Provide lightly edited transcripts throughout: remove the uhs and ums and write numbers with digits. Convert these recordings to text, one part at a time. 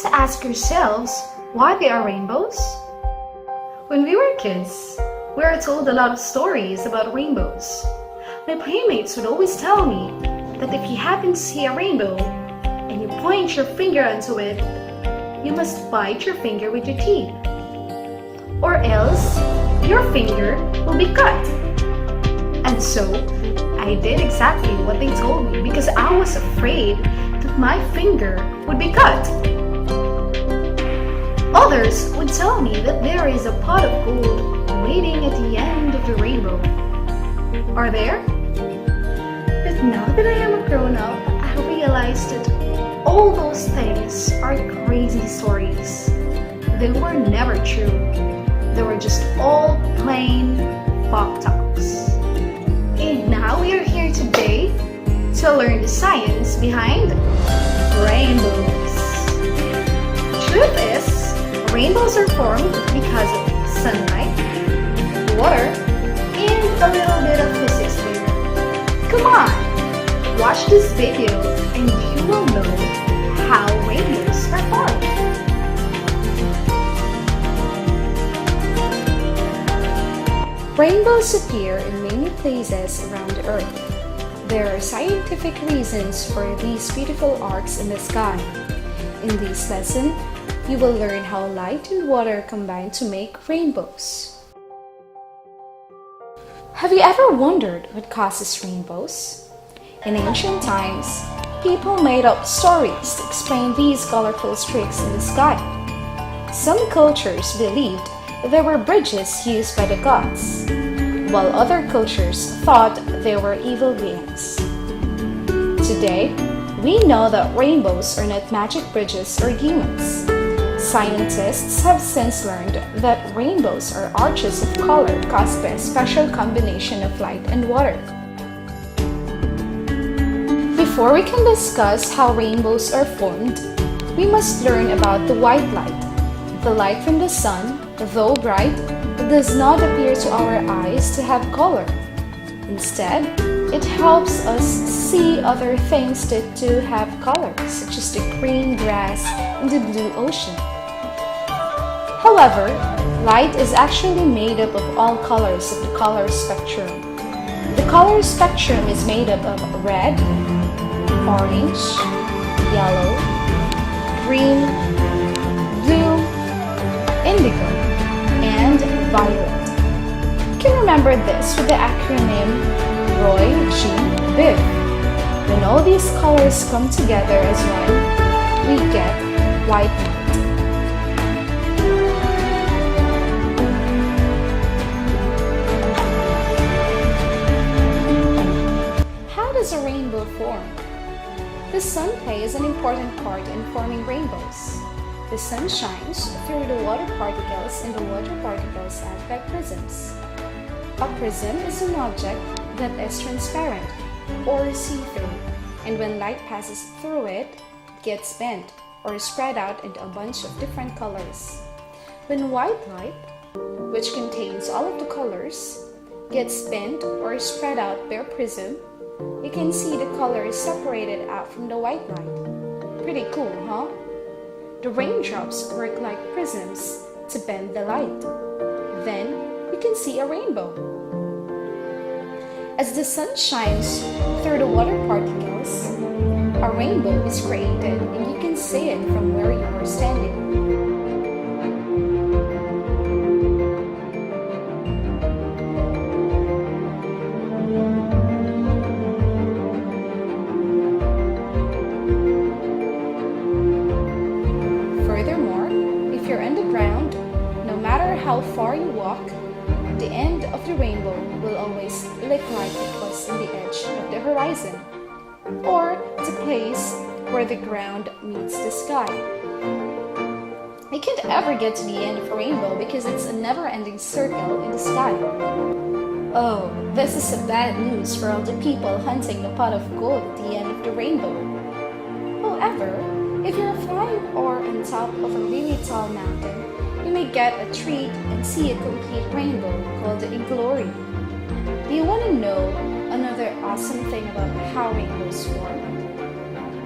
to ask yourselves why they are rainbows? When we were kids, we were told a lot of stories about rainbows. My playmates would always tell me that if you happen to see a rainbow and you point your finger into it, you must bite your finger with your teeth, or else your finger will be cut. And so, I did exactly what they told me because I was afraid that my finger would be cut. Others would tell me that there is a pot of gold waiting at the end of the rainbow. Are there? But now that I am a grown-up, I realized that all those things are crazy stories. They were never true. They were just all plain pop talks. And now we are here today to learn the science behind rainbows. Truth is, rainbows are formed because of sunlight, water, and a little bit of physics there. Come on, watch this video and you will know how rainbows are formed. Rainbows appear in many places around the Earth. There are scientific reasons for these beautiful arcs in the sky. In this lesson, you will learn how light and water combine to make rainbows. Have you ever wondered what causes rainbows? In ancient times, people made up stories to explain these colorful streaks in the sky. Some cultures believed there were bridges used by the gods, while other cultures thought they were evil beings. Today, we know that rainbows are not magic bridges or demons. Scientists have since learned that rainbows are arches of color caused by a special combination of light and water. Before we can discuss how rainbows are formed, we must learn about the white light. The light from the sun, though bright, does not appear to our eyes to have color. Instead, it helps us see other things that do have color, such as the green grass and the blue ocean. However, light is actually made up of all colors of the color spectrum. The color spectrum is made up of red, orange, yellow, green, blue, indigo, and violet. You can remember this with the acronym Roy G. Biv. When all these colors come together as one, we get white light. How does a rainbow form? The sun plays an important part in forming rainbows. The sun shines through the water particles and the water particles act like prisms. A prism is an object that is transparent or see-through, and when light passes through it, it gets bent or spread out into a bunch of different colors. When white light, which contains all of the colors, gets bent or spread out by a prism, you can see the colors separated out from the white light. Pretty cool, huh? The raindrops work like prisms to bend the light. Then, you can see a rainbow. As the sun shines through the water particles, a rainbow is created and you can see it from where you are standing. How far you walk, the end of the rainbow will always look like it was in the edge of the horizon, or the place where the ground meets the sky. You can't ever get to the end of a rainbow because it's a never-ending circle in the sky. Oh, this is a bad news for all the people hunting the pot of gold at the end of the rainbow. However, if you're flying or on top of a really tall mountain, you may get a treat and see a complete rainbow called a glory. Do you want to know another awesome thing about how rainbows form?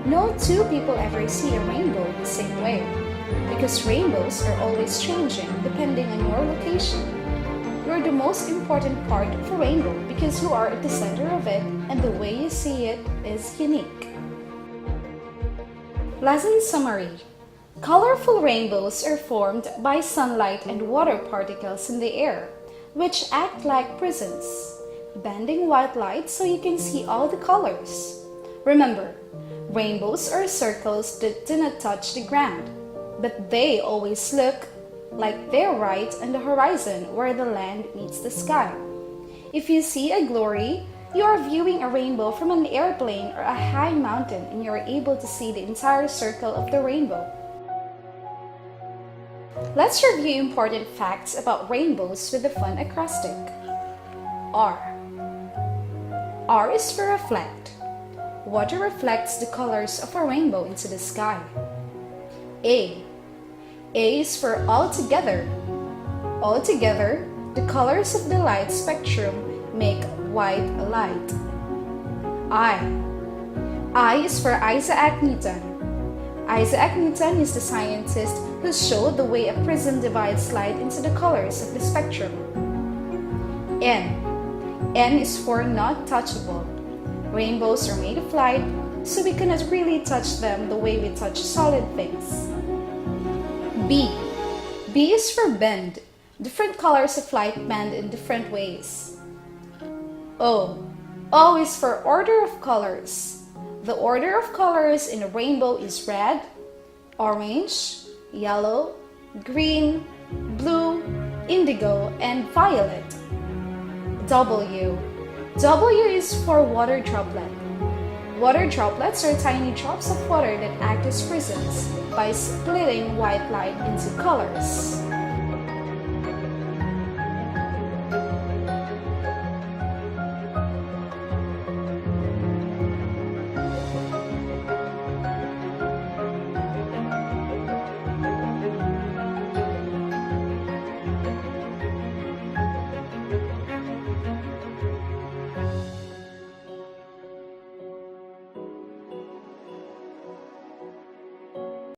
No two people ever see a rainbow the same way, because rainbows are always changing depending on your location. You're the most important part of a rainbow because you are at the center of it and the way you see it is unique. Lesson summary. Colorful rainbows are formed by sunlight and water particles in the air, which act like prisms, bending white light so you can see all the colors. Remember, rainbows are circles that do not touch the ground, but they always look like they're right on the horizon where the land meets the sky. If you see a glory, you are viewing a rainbow from an airplane or a high mountain and you are able to see the entire circle of the rainbow. Let's review important facts about rainbows with a fun acrostic. R. R is for reflect. Water reflects the colors of a rainbow into the sky. A. A is for altogether. Altogether, the colors of the light spectrum make white light. I is for Isaac Newton. Isaac Newton is the scientist who showed the way a prism divides light into the colors of the spectrum. N. N is for not touchable. Rainbows are made of light, so we cannot really touch them the way we touch solid things. B. B is for bend. Different colors of light bend in different ways. O. O is for order of colors. The order of colors in a rainbow is red, orange, yellow, green, blue, indigo, and violet. W. W is for water droplet. Water droplets are tiny drops of water that act as prisms by splitting white light into colors.